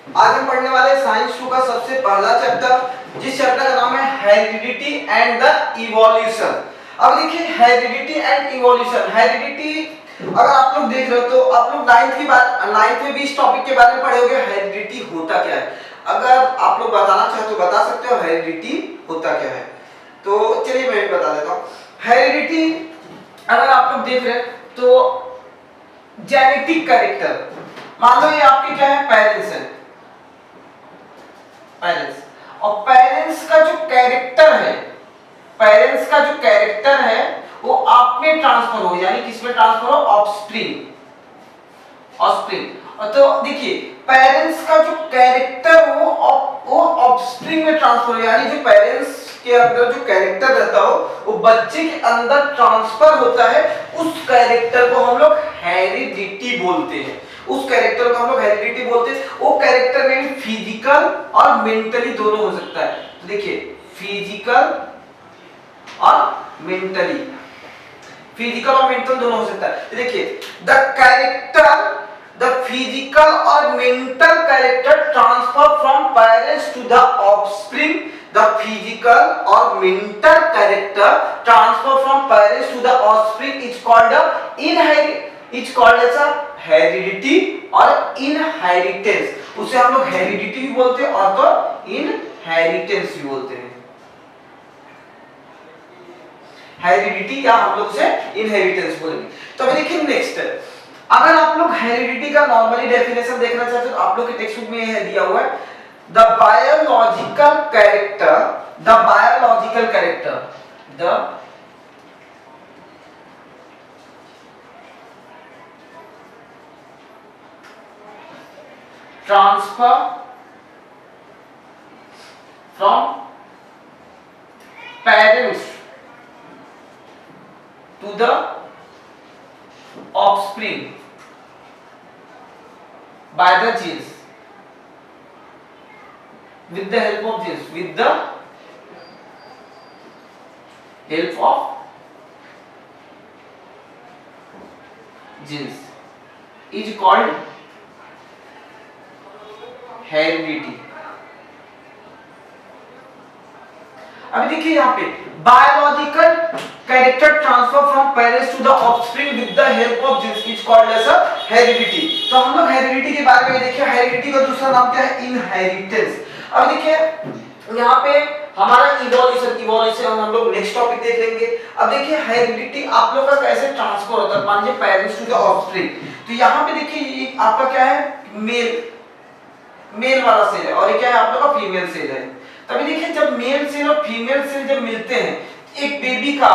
आज हम पढ़ने वाले साइंस 2 का सबसे पहला चैप्टर, जिस चैप्टर का नाम है हेरिडिटी एंड द इवोल्यूशन। अब देखिए हेरिडिटी एंड इवोल्यूशन। हेरिडिटी अगर आप लोग देख रहे हो तो आप लोग नाइन्थ में भी इस टॉपिक के बारे में पढ़े होंगे, हेरिडिटी होता क्या है। अगर आप लोग बताना चाहो तो बता सकते हो हेरिडिटी होता क्या है। तो चलिए मैं भी बता देता हूँ। हेरिडिटी अगर आप लोग देख रहे हैं तो जेनेटिक कैरेक्टर, मान लो ये आपके क्या है, पेरेंट्स है, पेरेंट्स, और पेरेंट्स का जो कैरेक्टर है, पेरेंट्स का जो कैरेक्टर है वो आप में ट्रांसफर हो, यानी किस में ट्रांसफर हो, ऑफस्प्रिंग, ऑफस्प्रिंग। और तो देखिए पेरेंट्स का जो कैरेक्टर वो ऑफस्प्रिंग में ट्रांसफर हो, यानी जो पेरेंट्स के अंदर जो कैरेक्टर रहता हो वो बच्चे के अंदर ट्रांसफर होता है। उस कैरेक्टर को हम लोग हेरिडिटी बोलते हैं, उस कैरेक्टर को हम लोग हेरिडिटी बोलते हैं। वो कैरेक्टर में फिजिकल और मेंटली दोनों हो सकता है। तो देखिए फिजिकल और मेंटली, फिजिकल और मेंटल दोनों हो सकता है। देखिए द कैरेक्टर, द फिजिकल और mental character transfer from parents to the offspring, the physical और mental character transfer from parents to the offspring is called as a heredity और इनहेरिटेंस। उसे हम लोग हेरिडिटी भी बोलते हैं और तो इनहेरिटेंस भी बोलते हैं। हेरिडिटी या हम लोग उसे इनहेरिटेंस बोलेंगे। तो अभी देखिए नेक्स्ट, अगर आप लोग हेरिडिटी का नॉर्मली डेफिनेशन देखना चाहते हो तो आप लोग के टेक्स्ट बुक में यह दिया हुआ है, the biological character, the biological character, the transfer from parents to the offspring by the genes, with the help of genes, with the help of genes is called heredity। अभी देखिए यहाँ पे biological character transfer from parents to the offspring with the help of genes is called as a heredity. तो हम लोग heredity के बारे में देखिए, हेरिडिटी का दूसरा नाम क्या है, इनहेरिटेंस। अब देखिए यहाँ पे हमारा इवोल्यूशन, इवोल्यूशन हम लोग नेक्स्ट टॉपिक देख लेंगे। अब देखिए हेरिडिटी आप लोग का कैसे ट्रांसफर होता है, मान लीजिए पेरेंट्स टू द ऑफस्प्रिंग। तो यहाँ पे देखिए ये आपका क्या है, मेल वाला सेल है और ये क्या है आप लोग का फीमेल सेल है। तभी देखिए जब मेल सेल और फीमेल सेल जब मिलते हैं एक बेबी का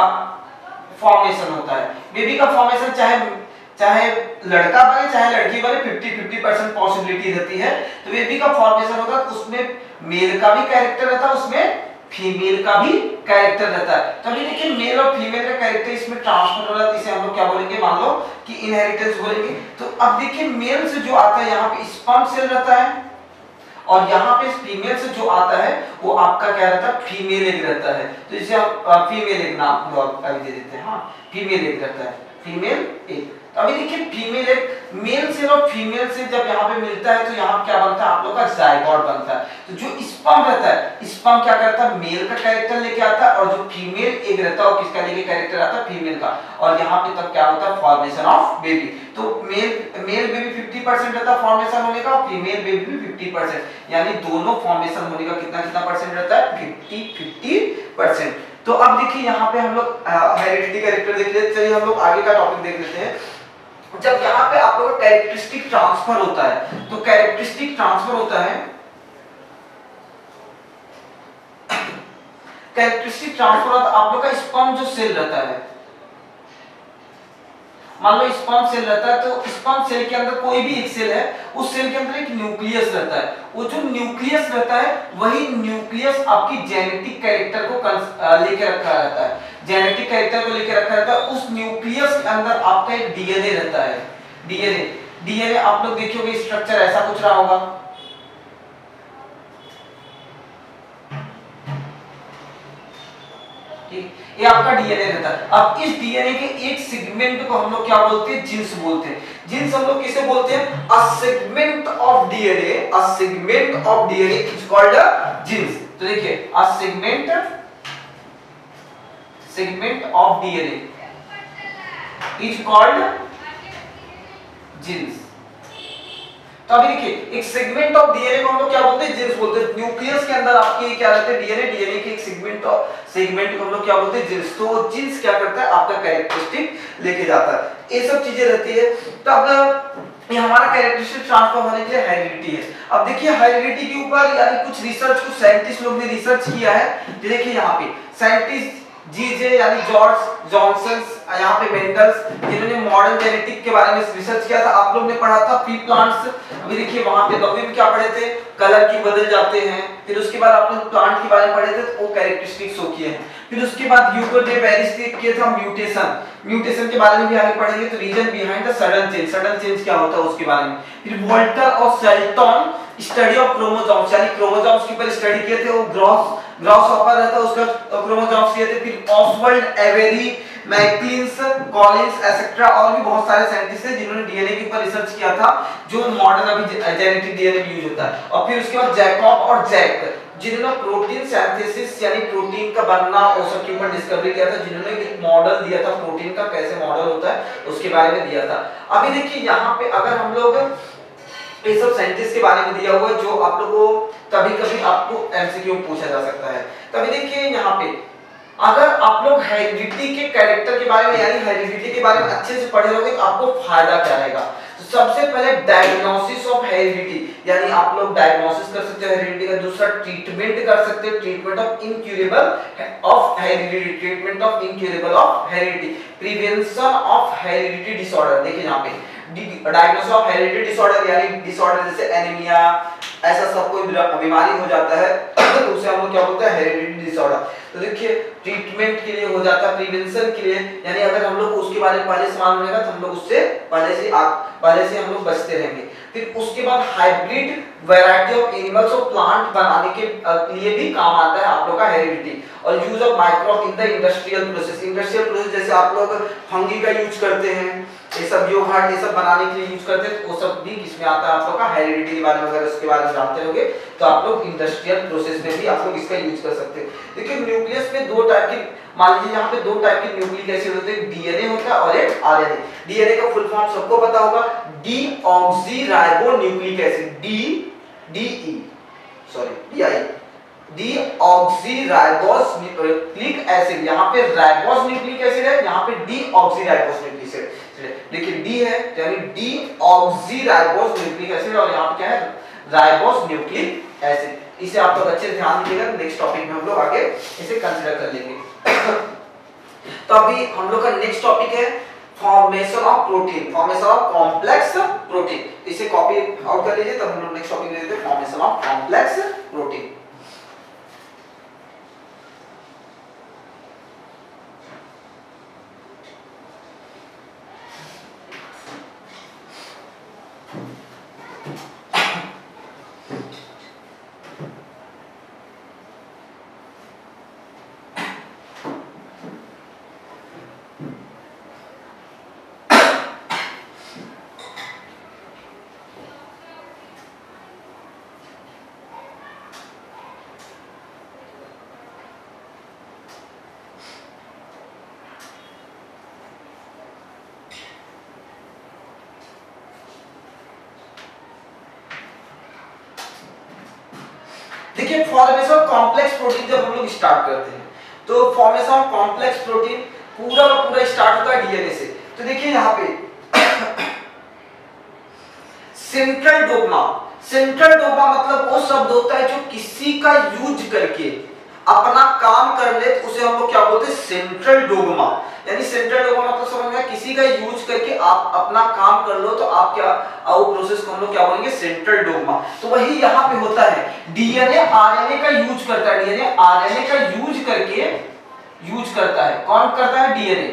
फॉर्मेशन होता है। बेबी का फॉर्मेशन चाहे लड़का बने चाहे लड़की बने, 50-50% पॉसिबिलिटी रहती है। तो बेबी का फॉर्मेशन होता है, उसमें मेल का भी कैरेक्टर रहता है, उसमें फीमेल का भी कैरेक्टर रहता है। तो अभी देखिए मेल और फीमेल का कैरेक्टर इसमें ट्रांसफर हो रहा है, इसे हम लोग क्या बोलेंगे, मान लो कि इनहेरिटेंस बोलेंगे। तो अब देखिए मेल से जो आता है यहाँ पे स्पर्म सेल रहता है और यहाँ पे फीमेल से जो आता है वो आपका क्या रहता है, फीमेल एग रहता है। तो इसे हम फीमेल एग नाम अभी दे देते हैं। हाँ फीमेल एग रहता है, फीमेल एग। तो अभी देखिए फीमेल एग, मेल सेल और फीमेल से जब यहाँ पे मिलता है तो यहाँ क्या बनता है आप लोग का जायगोट बनता है। तो जो स्पर्म रहता है, स्पर्म क्या करता है, मेल का कैरेक्टर लेके आता है, और जो फीमेल एग रहता है वो किसका लेके कैरेक्टर आता है, फीमेल का। और यहाँ पे तब क्या होता है, फॉर्मेशन ऑफ बेबी। तो मेल बेबी 50% रहता है फॉर्मेशन होने का, फीमेल बेबी भी 50%, यानी दोनों फॉर्मेशन होने का कितना कितना परसेंट रहता है, 50-50%। तो अब देखिए यहाँ पे हम लोग हेरिडिटी कैरेक्टर देख लेते हैं। चलिए हम लोग आगे का टॉपिक देख लेते हैं। जब यहाँ पे आप लोगों का कैरेक्टरिस्टिक ट्रांसफर होता है, तो कैरेक्टरिस्टिक ट्रांसफर होता है, कैरेक्टरिस्टिक ट्रांसफर होता है आप लोग का स्पर्म जो सेल रहता है, मान लो स्पर्म सेल रहता है, तो स्पर्म सेल के अंदर कोई भी एक सेल है, उस सेल के अंदर एक न्यूक्लियस रहता है। वो जो न्यूक्लियस रहता है वही न्यूक्लियस आपकी जेनेटिक कैरेक्टर को लेके रखा रहता है, जेनेटिक कैरेक्टर को लेके रखा रहता है। उस न्यूक्लियस के अंदर आपका एक डीएनए रहता है, डीएनए आप लोग देखोगे स्ट्रक्चर ऐसा कुछ रहा होगा। ठीक, ये आपका डीएनए रहता है। अब इस डीएनए के एक सेगमेंट को हम लोग क्या बोलते हैं, जीन्स बोलते हैं। जीन्स हम लोग किसे बोलते हैं, a segment of DNA, a segment of DNA is called a genes. तो देखिए a segment of DNA is called genes. तो अभी देखिए एक सेगमेंट ऑफ डीएनए को हम लोग क्या बोलते हैं, जीन्स बोलते हैं। न्यूक्लियस के अंदर आपके क्या रहते हैं, डीएनए, डीएनए के एक सेगमेंट को हम लोग क्या बोलते हैं, जीन्स। तो जीन्स क्या करता है, आपका कैरेक्टरिस्टिक लेके जाता है, ये सब चीजें रहती है। तो अब ये हमारा कैरेक्टरिस्टिक ट्रांसफर होने के लिए हेरिडिटी है। अब देखिए हेरिडिटी के ऊपर यानी कुछ रिसर्च, कुछ साइंटिस्ट लोग ने रिसर्च किया है। देखिए यहाँ पे साइंटिस्ट जीजे यानी जॉर्ज जॉनसन, यहाँ पे मेंडल्स, जिन्होंने मॉडर्न जेनेटिक के बारे में रिसर्च किया था। आप लोग ने पढ़ा था प्री प्लांट्स। अभी देखिए वहां पे नौवीं में क्या पढ़े थे, कलर की बदल जाते हैं। फिर उसके बाद आप लोग प्लांट के बारे में पढ़े थे, तो वो कैरेक्टरिस्टिक्स हो किए हैं। फिर उसके बाद ह्यूगो डे वेरिस ने किया था म्यूटेशन के बारे में भी आगे पढ़ेंगे। तो reason behind the sudden change क्या होता है उसके बारे में। फिर वोल्टर और शेल्टन स्टडी ऑफ क्रोमोसोम्स, यानी क्रोमोसोम्स के ऊपर स्टडी किए थे। वो ग्रॉस हॉपर रहता है उसका क्रोमोसोम्स किए थे। फिर ऑसवर्ल्ड एवेरी, मैकलिन्स, कॉलिंस एटसेट्रा और भी बहुत सारे साइंटिस्ट हैं जिन्होंने डीएनए के ऊपर रिसर्च किया था, जो मॉडर्न अभी जेनेटिक डीएनए में यूज होता है। और फिर उसके बाद जैकब और जैक, जिन्होंने प्रोटीन सिंथेसिस यानी प्रोटीन का बनना और सब के ऊपर डिस्कवरी किया था, जिन्होंने एक मॉडल दिया था प्रोटीन का, कैसे मॉडल होता है उसके बारे में दिया था। अभी देखिए यहाँ पे अगर हम लोग ये सब साइंटिस्ट के बारे में दिया हुआ है, जो आप लोगों को कभी-कभी आपको एमसीक्यू पूछा जा सकता है। तभी देखिए यहाँ पे अगर आप लोग हेरिडिटी के कैरेक्टर के बारे में यानी हेरिडिटी के बारे में अच्छे से पढ़े रहोगे तो आपको फायदा क्या रहेगा। तो सबसे पहले डायग्नोसिस ऑफ हेरिडिटी, यानी आप लोग डायग्नोसिस कर सकते हो हेरिडिटी का। दूसरा ट्रीटमेंट कर सकते हो, treatment of incurable of heredity, treatment of incurable of heredity, prevention of heredity disorder. देखिए यहाँ पे डायग्नोसिस ऑफ हेरिडिटी डिसऑर्डर यानी डिसऑर्डर जैसे एनीमिया, ऐसा सब कोई बीमारी हो जाता है तो उसे हम लोग क्या बोलते हैं, हेरिडिटी डिसऑर्डर। तो देखिए ट्रीटमेंट के लिए हो जाता है, प्रिवेंशन के लिए, यानी अगर हम लोग उसके बारे में पहले से मालूम रहेगा तो हम लोग उससे पहले से हम लोग बचते रहेंगे। फिर उसके बाद हाइब्रिड वैरायटी ऑफ एनिमल्स और प्लांट बनाने के लिए भी काम आता है आप लोग का हेरिडिटी। और use of microbe in the industrial process, जैसे आप लोग फंगी का यूज करते हैं, ये सब योगर्ट ये सब बनाने के लिए यूज करते हैं, वो सब भी किसमें आता है आप लोग का हेरिडिटी के बारे में। अगर उसके बारे में जानते होगे तो आप लोग इंडस्ट्रियल प्रोसेस में भी आप लोग इसका यूज कर सकते हैं। देखिए न्यूक्लियस में दो टाइप की, मान लीजिए यहाँ पे दो टाइप के न्यूक्लिक एसिड होते हैं, डीएनए होता है और एक आरएनए। डीएनए का फुल फॉर्म सबको पता होगा, डीऑक्सीराइबोन्यूक्लिक एसिड, डीऑक्सीराइबोन्यूक्लिक एसिड। यहाँ पे राइबोस न्यूक्लिक एसिड है, यहाँ पे डीऑक्सीराइबोस न्यूक्लिक एसिड। देखिए डी है यानी डीऑक्सीराइबोस न्यूक्लिक एसिड, और यहाँ पे क्या है, राइबोस न्यूक्लिक एसिड। इसे आप लोग अच्छे से ध्यान दीजिएगा, नेक्स्ट टॉपिक में हम लोग आगे इसे कंसीडर कर लेंगे। तो अभी हम लोग का नेक्स्ट टॉपिक है formation of protein, formation of complex protein. इसे कॉपी आउट कर लीजिए, तब हम लोग नेक्स्ट टॉपिक ले लेते हैं फॉर्मेशन ऑफ कॉम्प्लेक्स प्रोटीन। देखिए फॉर्मेशन ऑफ कॉम्प्लेक्स प्रोटीन जब हम लोग स्टार्ट करते हैं तो फॉर्मेशन ऑफ कॉम्प्लेक्स प्रोटीन पूरा का पूरा स्टार्ट होता है डीएनए से। तो देखिए यहाँ पे सेंट्रल डोग्मा मतलब वो शब्द होता है जो किसी का यूज करके अपना काम कर ले, तो उसे हम लोग क्या बोलते हैं, सेंट्रल डोग्मा। यानी सेंट्रल डोग्मा मतलब समझ में, किसी का यूज करके आप अपना काम कर लो तो आप क्या, वो प्रोसेस को हम लोग क्या बोलेंगे, सेंट्रल डोग्मा। तो वही यहाँ पे होता है, डीएनए आरएनए का यूज करता है, डीएनए आरएनए का यूज करके यूज करता है। कौन करता है, डीएनए।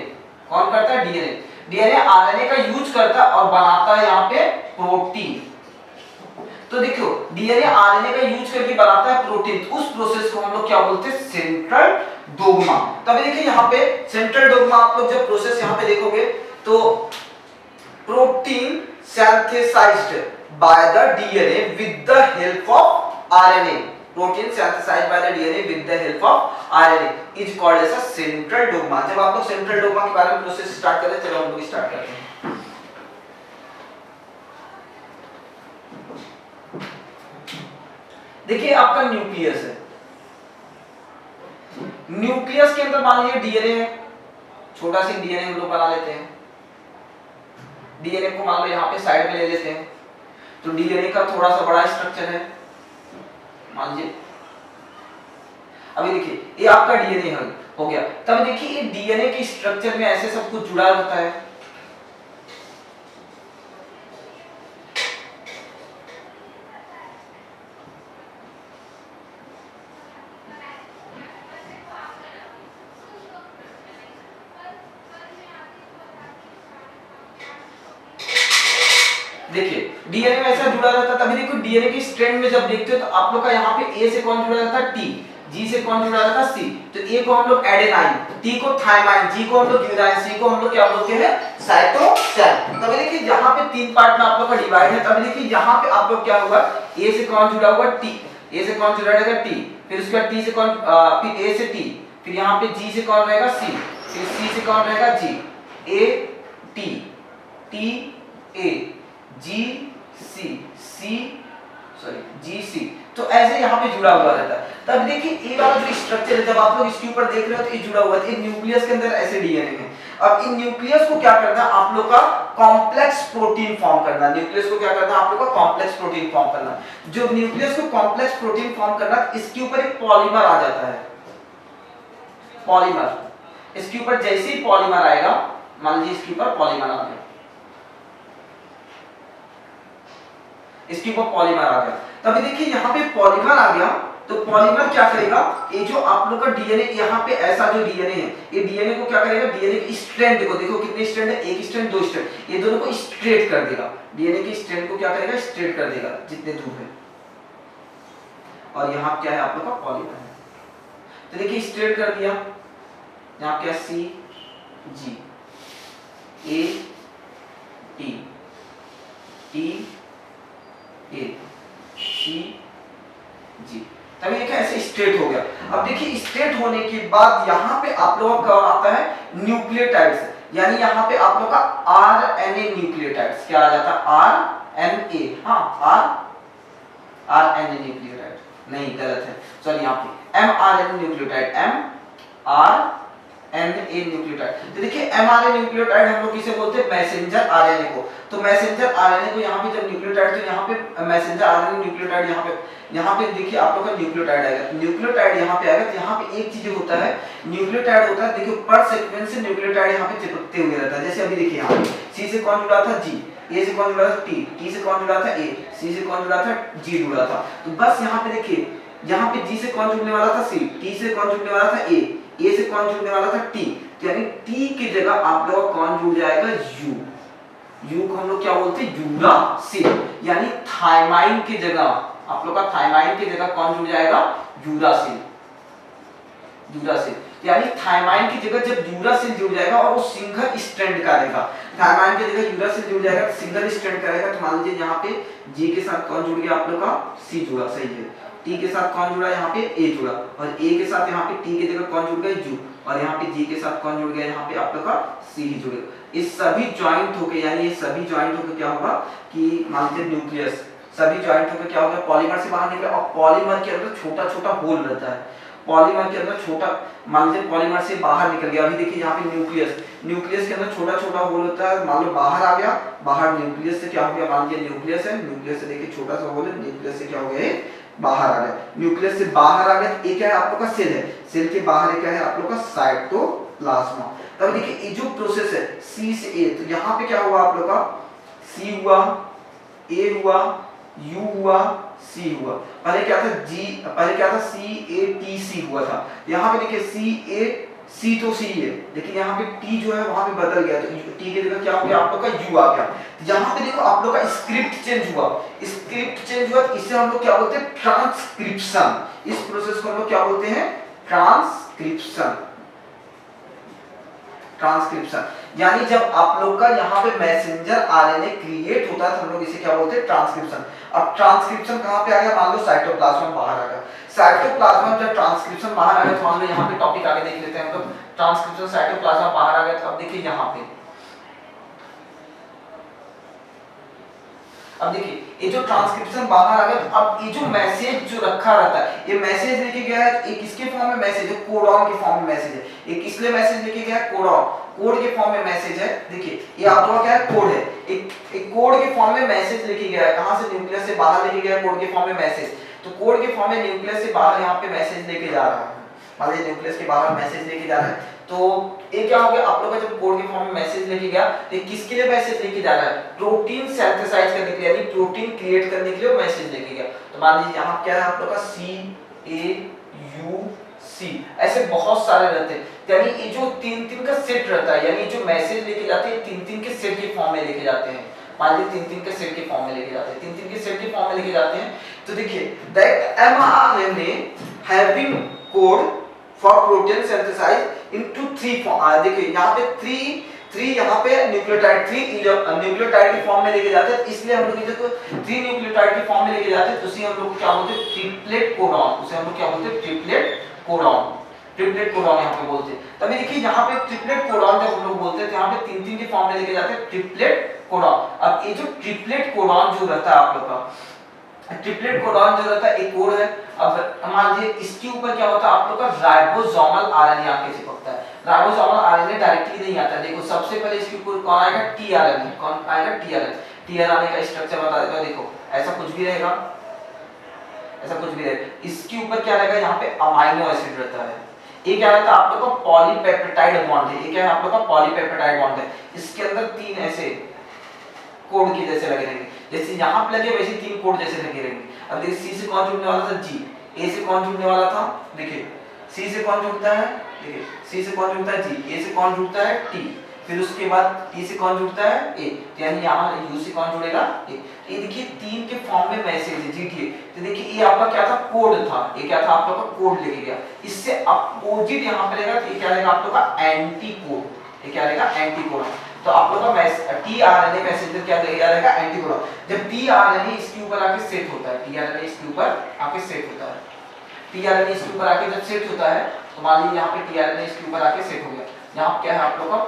कौन करता है, डीएनए। डीएनए आरएनए का यूज करता है और बनाता है यहाँ पे प्रोटीन। तो देखो डीएनए आरएनए का यूज करके बनाता है प्रोटीन, उस प्रोसेस को हम लोग क्या बोलते हैं, सेंट्रल डोग्मा। तो अभी देखिए यहाँ पे सेंट्रल डोग्मा आप लोग जब प्रोसेस यहाँ पे देखोगे तो protein synthesized by the DNA with the help of RNA. Protein synthesized by the DNA with the help of RNA is called as a central dogma. जब आप लोग सेंट्रल डोग्मा के बारे में प्रोसेस स्टार्ट करें, चलो हम लोग स्टार्ट करते हैं। देखिए आपका न्यूक्लियस है, न्यूक्लियस के अंदर मान लीजिए डीएनए है, छोटा सा डीएनए हम लोग बना लेते हैं। डीएनए को मान लो यहाँ पे साइड में ले लेते हैं, तो डीएनए का थोड़ा सा बड़ा स्ट्रक्चर है मान लीजिए। अभी देखिए ये आपका डीएनए हो गया। तब देखिए ये डीएनए के स्ट्रक्चर में ऐसे सब कुछ जुड़ा रहता है। देखिए डीएनए में ऐसा जुड़ा रहता है। तभी देखो डीएनए की स्ट्रैंड में जब देखते हो तो आप लोग का यहाँ पे ए से कौन जुड़ा रहता है, टी, जी से कौन जुड़ा रहता है, सी। तो ए को हम लोग एडेनाइन, टी को थायमाइन, जी को हम लोग यूराइन, सी को हम लोग क्या बोलते हैं, साइटोसिन। तभी देखिए यहाँ पे तीन पार्ट में आप लोग का डिवाइड है। तभी देखिए यहाँ पे आप लोग क्या होगा, ए से कौन जुड़ा हुआ, टी, ए से कौन जुड़ा रहेगा, टी, फिर उसके बाद टी से कौन, फिर ए से टी, फिर यहाँ पे जी से कौन रहेगा, सी, फिर सी से कौन रहेगा, G, A T, T A, G C, C sorry G C. तो ऐसे यहाँ पे जुड़ा हुआ रहता है। तब देखिए ये वाला जो स्ट्रक्चर है, जब आप लोग इसके ऊपर देख रहे हो तो ये जुड़ा हुआ है। न्यूक्लियस के अंदर ऐसे डीएनए है। अब इन न्यूक्लियस को क्या करना है आप लोग का, कॉम्प्लेक्स प्रोटीन फॉर्म करना। न्यूक्लियस को क्या करना है आप लोग का, कॉम्प्लेक्स प्रोटीन फॉर्म करना। जो न्यूक्लियस को कॉम्प्लेक्स प्रोटीन फॉर्म करना, इसके ऊपर एक पॉलीमर आ जाता है, पॉलीमर। इसके ऊपर जैसे ही पॉलीमर आएगा, मान लीजिए इसके ऊपर पॉलीमर आ गया, इसके ऊपर पॉलीमर आ गया। तभी देखिए यहाँ पे पॉलीमर आ गया, तो पॉलीमर क्या करेगा, ये जो आप लोग का डीएनए यहाँ पे ऐसा जो डीएनए है, ये डीएनए को क्या करेगा, डीएनए की स्ट्रैंड को देखो कितने स्ट्रैंड है, एक स्ट्रैंड, दो स्ट्रैंड, ये दोनों को स्ट्रेट कर देगा। डीएनए की स्ट्रैंड को क्या करेगा, स्ट्रेट कर देगा जितने दूर है। और यहाँ क्या है आप लोग का, पॉलीमर है। तो देखिए स्ट्रेट कर दिया, यहाँ क्या, सी जी, ए टी, टी ए, सी जी। तभी देखिए ऐसे स्ट्रेट हो गया। अब देखिए स्ट्रेट होने के बाद यहाँ पे आप लोगों का आता है न्यूक्लियोटाइड्स, यानी यहाँ पे आप लोग का आरएनए न्यूक्लियोटाइड्स क्या आ जाता है, आरएनए, हाँ आरएनए न्यूक्लियोटाइड नहीं, गलत है, सॉरी यहाँ पे एमआरएनए न्यूक्लियोटाइड, एमआरएनए न्यूक्लियोटाइड। तो देखिए एमआरएनए न्यूक्लियोटाइड हम लोग किसे बोलते हैं, मैसेंजर आरएनए को। तो मैसेंजर आरएनए को यहाँ पे जब न्यूक्लियोटाइड, तो यहाँ पे मैसेंजर आरएनए न्यूक्लियोटाइड यहाँ पे देखिए आप लोग का न्यूक्लियोटाइड आएगा। न्यूक्लियोटाइड यहाँ पे आएगा, तो यहाँ पे एक चीज होता है, न्यूक्लियोटाइड होता है, देखिए पर सीक्वेंस से न्यूक्लियोटाइड यहाँ पे चिपकते हुए रहता है। जैसे अभी देखिए यहाँ पे सी से कौन जुड़ा था, जी, ए से कौन जुड़ा था, टी, टी से कौन जुड़ा था, ए, सी से कौन जुड़ा था, जी जुड़ा था। तो बस यहाँ पे देखिए, यहाँ पे जी से कौन जुड़ने वाला था, सी, टी से कौन जुड़ने वाला था, ए से कौन जुड़ने वाला था, टी। यानी टी की जगह आप लोग कौन जुड़ जाएगा, यू। यू को हम लोग क्या बोलते हैं, यूरासिल। यानी थायमाइन की जगह आप लोग का, थायमाइन की जगह कौन जुड़ जाएगा, यूरासिल, यूरासिल। यानी थायमाइन की जगह जब यूरासिल जुड़ जाएगा और वो सिंगल स्ट्रैंड का रहेगा, थायमाइन की जगह यूरासिल जुड़ जाएगा, सिंगल स्ट्रैंड का रहेगा। तो मान लीजिए यहाँ पे जी के साथ कौन जुड़ गया आप लोग का, सी जुड़ा, सही है। टी के साथ कौन जुड़ा, यहाँ पे ए जुड़ा, और ए के साथ यहाँ पे टी की जगह कौन जुड़ गया, यू, और यहाँ पे जी के साथ कौन जुड़ गया, यहाँ पे आप लोग का सी ही जुड़ेगा। इस सभी ज्वाइंट होके, यानी ये सभी ज्वाइंट होके क्या होगा कि मान लीजिए न्यूक्लियस सभी ज्वाइंट होकर क्या हो गया, पॉलीमर से बाहर निकला। और पॉलीमर के अंदर छोटा छोटा होल रहता है, पॉलीमर के अंदर छोटा, मान लीजिए पॉलीमर से बाहर निकल गया। अभी देखिए यहाँ पे न्यूक्लियस के अंदर छोटा छोटा होल होता है। मान लो बाहर आ गया, बाहर न्यूक्लियस से क्या हो गया, मान लीजिए न्यूक्लियस है, न्यूक्लियस से देखिए छोटा सा होल है, न्यूक्लियस से क्या हो गया, बाहर आ गया। न्यूक्लियस से बाहर आ गया, ये क्या है आप लोग का, सेल है। सेल के बाहर क्या है आप लोग का, साइटोप्लाज्मा। तब देखिए ये जो प्रोसेस है सी से ए, तो यहाँ पे क्या हुआ आप लोग का, सी हुआ, ए हुआ, यू हुआ, सी हुआ। पहले क्या था, जी, पहले क्या था, सी ए टी सी हुआ था। यहाँ पे देखिए सी ए, सी तो सी है, लेकिन यहाँ पे टी जो है वहां पे बदल गया, तो टी की जगह क्या हो गया आप लोग का, यू आ गया। यहाँ पे देखो आप लोग का स्क्रिप्ट चेंज हुआ, स्क्रिप्ट चेंज हुआ, इसे हम लोग क्या बोलते हैं, ट्रांसक्रिप्शन। इस प्रोसेस को हम लोग क्या बोलते हैं, ट्रांसक्रिप्शन। ट्रांसक्रिप्शन यानी जब आप लोग का यहाँ पे मैसेंजर आरएनए क्रिएट होता है तो हम लोग इसे क्या बोलते हैं, ट्रांसक्रिप्शन। अब ट्रांसक्रिप्शन कहाँ पे आ गया, मान लो साइटोप्लाज्म बाहर आ गया। साइटोप्लाज्म जब ट्रांसक्रिप्शन बाहर आ गया तो मान लो यहाँ पे टॉपिक आगे देख लेते हैं, मतलब ट्रांसक्रिप्शन साइटोप्लाज्म बाहर आ गया तो अब देखिए यहाँ पे, अब देखिए ये जो ट्रांसक्रिप्शन बाहर आ गया तो अब ये जो मैसेज जो रखा रहता है, ये मैसेज लेके गया है, एक किसके फॉर्म में मैसेज है, कोडॉन के फॉर्म में मैसेज है। एक किसलिए मैसेज लेके गया है, कोडॉन, कोड के फॉर्म में मैसेज है। देखिए ये आप लोगों का क्या है, कोड है, एक कोड के फॉर्म में मैसेज लेके गया है। कहां से, न्यूक्लियस से बाहर लेके गया है कोड के फॉर्म में मैसेज। तो कोड के फॉर्म में न्यूक्लियस से बाहर यहाँ पे मैसेज लेके जा रहा है, मान लीजिए न्यूक्लियस के बाहर मैसेज लेके जा रहा है। तो ये क्या हो गया, आप लोग का जब कोड के फॉर्म में मैसेज लेके गया तो ये किसके लिए मैसेज लेके जा रहा है, प्रोटीन सिंथेसाइज करने के लिए, यानी प्रोटीन क्रिएट करने के लिए मैसेज लेके गया। तो मान लीजिए यहाँ क्या है आप लोग का CAUC, ऐसे बहुत सारे रहते हैं, यानी ये जो तीन का सेट रहता है, यानी जो मैसेज लेके जाते हैं तीन के सेट के फॉर्म में लेके जाते हैं। मान लीजिए तीन के सेट के फॉर्म में लेके जाते हैं, तीन के सेट के फॉर्म में लेके जाते हैं। तो देखिए that mRNA having code for protein synthesise into 3 form. देखिए यहाँ पे 3 यहाँ पे न्यूक्लियोटाइड 3 न्यूक्लियोटाइड की फॉर्म में लेके जाते हैं, इसलिए हम लोग इसे तो 3 न्यूक्लियोटाइड की फॉर्म में लेके जाते हैं। तो उसे हम लोग क्या बोलते हैं, ट्रिपलेट कोडॉन। उसे हम लोग क्या बोलते हैं, ट्रिपलेट कोडॉन। ट्रिपलेट कोडॉन यहाँ पे बोलते हैं। तभी देखिए यहाँ पे ट्रिपलेट कोडॉन जब हम लोग बोलते हैं तो यहाँ पे 3 के फॉर्म में लेके जाते हैं, ट्रिपलेट कोडॉन। अब ये जो ट्रिपलेट कोडॉन जो रहता है आप लोग का, ट्रिपलेट कोडॉन जो रहता है एक कोड है। अब मान लीजिए इसके ऊपर क्या होता है आप लोग का, राइबोसोमल आरएनए आके चिपकता है। राइबोसोमल आरएनए डायरेक्टली नहीं आता है। देखो सबसे पहले इसके ऊपर कौन आएगा, टीआरएनए। कौन आएगा, टीआरएनए। टीआरएनए का स्ट्रक्चर बता देता हूं, देखो ऐसा कुछ भी रहेगा, ऐसा कुछ भी रहेगा। इसके ऊपर क्या रहेगा, यहाँ पे अमाइनो एसिड रहता है। ये क्या रहता है आप लोग का, पॉलीपेप्टाइड बॉन्ड है। ये क्या है आप लोग का, पॉलीपेप्टाइड बॉन्ड है। इसके अंदर 3 ऐसे कोड के जैसे लगे रहेंगे, जैसे यहाँ पे लगे वैसे 3 कोड जैसे लगे रहेंगे। अब देखिए सी से कौन जुड़ने वाला था, जी। ए से कौन जुड़ने वाला था, देखिए सी से कौन जुड़ता है, देखिए सी से कौन जुड़ता है, जी। ए से कौन जुड़ता है, टी। फिर उसके बाद टी से कौन जुड़ता है, ए। यानी यहाँ यू से कौन जुड़ेगा, ए। ये देखिए 3 के फॉर्म में मैसेज है, जी ठीक है। तो देखिए ये आपका क्या था, कोड था। ये क्या था आप लोग का, कोड लेके गया। इससे अपोजिट यहाँ पे रहेगा, तो ये क्या रहेगा आप लोग का, एंटी कोड। ये क्या रहेगा, एंटी कोड। तो आप लोग का टीआरएनए मैसेंजर क्या रहेगा, एंटीकोडॉन। जब टीआरएनए इसके ऊपर आके सेट होता है, टीआरएनए इसके ऊपर आके सेट होता है, टीआरएनए इसके ऊपर आके जब सेट होता है तो मान लीजिए यहाँ पे टीआरएनए इसके ऊपर आके सेट हो गया। यहाँ क्या है आप लोग का,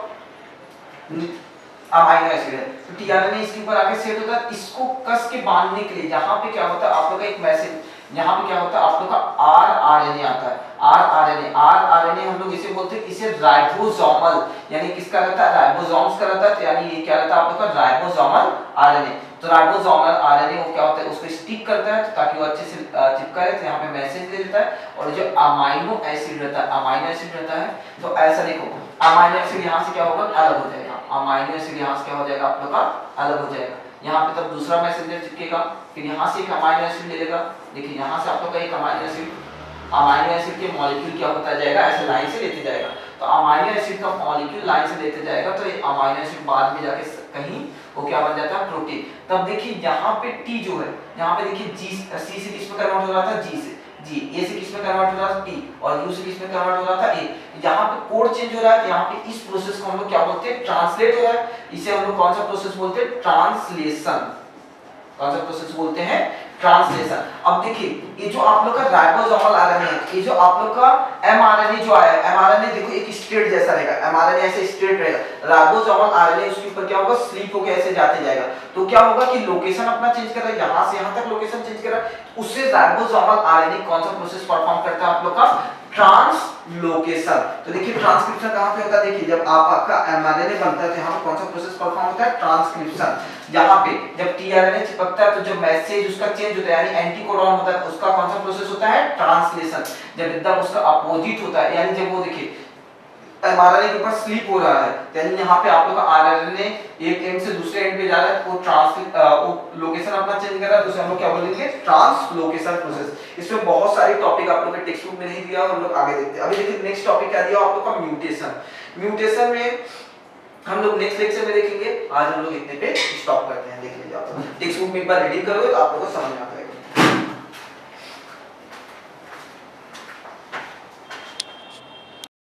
अमाइनो एसिड है। तो टीआरएनए इसके ऊपर आके सेट होता है, इसको कस के बांधने के लिए यहाँ पे क्या होता है आप लोग का एक मैसेज, यहाँ पे क्या होता है आप लोग का आरआरएनए आता है। आरआरएनए हम लोग इसे बोलते हैं, इसे राइबोसोमल, यानी किसका रहता है, राइबोसोम्स का रहता है। तो यानी ये क्या रहता है आप लोग का, राइबोसोमल आरएनए। तो राइबोसोमल आरएनए वो क्या होता है, उसको स्टिक करता है तो ताकि वो अच्छे से चिपका रहे। तो यहाँ पे मैसेज दे देता है। और जो अमाइनो एसिड रहता है, अमाइनो एसिड रहता है, तो ऐसा देखो अमाइनो एसिड यहाँ से क्या होगा, अलग हो जाएगा। अमाइनो एसिड यहाँ से क्या हो जाएगा आप लोग का, अलग हो जाएगा। यहाँ पे तब दूसरा मैसेंजर चिपकेगा, फिर यहाँ से एक अमाइनो एसिड ले लेगा। देखिए यहाँ से आप लोग का एक अमाइनो एसिड के मॉलिक्यूल क्या होता जाएगा, ऐसे लाइन से लेते जाएगा। तो अमाइनो एसिड का मॉलिक्यूल लाइन से लेते जाएगा तो ये अमाइनो एसिड बाद में जाके कहीं वो क्या बन जाता है, प्रोटीन। तब देखिए यहाँ पे टी जो है, यहाँ पे देखिए जी, सी से किस में कन्वर्ट हो रहा था, जी से, जी। ए से किस में कन्वर्ट हो रहा था, टी। और यू से किस में कन्वर्ट हो रहा था, ए। यहाँ पे कोड चेंज हो रहा है। यहाँ पे इस प्रोसेस को हम लोग क्या बोलते हैं, ट्रांसलेट हो रहा है। इसे हम लोग कौन सा प्रोसेस बोलते हैं, ट्रांसलेशन। कौन सा प्रोसेस बोलते हैं, ट्रांसलेशन। अब देखिए ये जो आप लोग का राइबोसोमल आरएनए है, ये जो आप लोग का एमआरएनए जो आया, एमआरएनए देखो एक स्ट्रेट जैसा रहेगा, एमआरएनए ऐसे स्ट्रेट रहेगा। राइबोसोमल आरएनए उसके ऊपर क्या होगा, स्लीप होकर ऐसे जाते जाएगा। तो क्या होगा कि लोकेशन अपना चेंज कर रहा है, यहां से यहां तक लोकेशन चेंज कर रहा है। उससे राइबोसोमल आरएनए कौन सा प्रोसेस परफॉर्म करता है आप लोग का, ट्रांसलोकेशन। तो देखिए ट्रांसक्रिप्शन कहां पे होता है, देखिए जब आपका एमआरएनए बनता है तो यहां पे कौन सा प्रोसेस परफॉर्म होता है, ट्रांसक्रिप्शन। यहाँ पे जब टीआरएनए चिपकता है तो जो मैसेज उसका चेंज होता है, यानी एंटीकोडॉन होता है, उसका कौन सा प्रोसेस होता है, ट्रांसलेशन। जब एकदम उसका अपोजिट होता है, यानी जब वो देखिए एमआरएनए के ऊपर स्लीप हो रहा है, यानी यहाँ पे आप लोग का आरएनए एक एंड से दूसरे एंड पे जा रहा है, वो लोकेशन अपना चेंज कर रहा है, तो उसे हम लोग क्या बोलेंगे, ट्रांसलोकेशन प्रोसेस। इसमें बहुत सारे टॉपिक आप लोग के टेक्स्ट बुक में नहीं दिया और हम लोग आगे देखते हैं। अभी देखिए नेक्स्ट टॉपिक क्या दिया आप लोग का, म्यूटेशन। म्यूटेशन में हम लोग नेक्स्ट लेक्चर में देखेंगे। आज हम लोग इतने पे स्टॉप करते हैं। देख लीजिए आप टेक्स्ट बुक में एक बार रीडिंग करोगे तो आप लोगों को समझ में आ जाएगा।